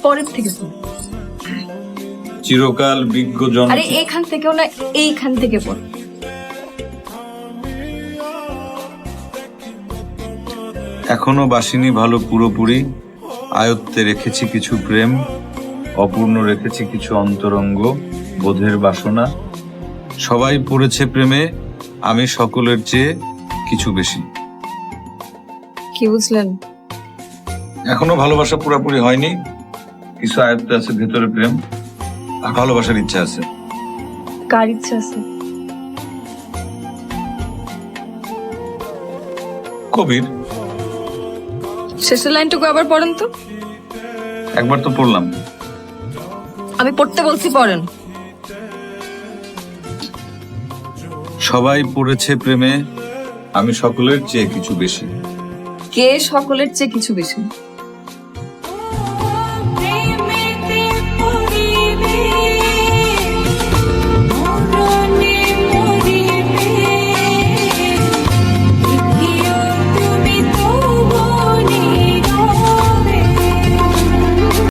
পরের থেকে পড়। চিরকাল বিজ্ঞ জন। আরে এইখান থেকেও না, এইখান থেকে পড়। এখনো বাসিনি ভালো পুরোপুরি, আয়ত্তে রেখেছি কিছু প্রেম, অপূর্ণ রেখেছি কিছু অন্তরঙ্গ বোধের বাসনা। সবাই পড়েছে প্রেমে, আমি সকলের চেয়ে কিছু বেশি। কি বুঝলেন? এখনো ভালোবাসা পুরোপুরি হয়নি, কিছু আয়ত্তে আছে ভেতরে প্রেম আর ভালোবাসার ইচ্ছা আছে। কার ইচ্ছা আছে? কবির। শেষের লাইনটুকু আবার পড়েন তো। একবার তো পড়লাম। আমি পড়তে বলছি, পড়েন। সবাই পড়েছে প্রেমে, আমি সকলের চেয়ে কিছু বেশি। কে সকলের চেয়ে কিছু বেশি?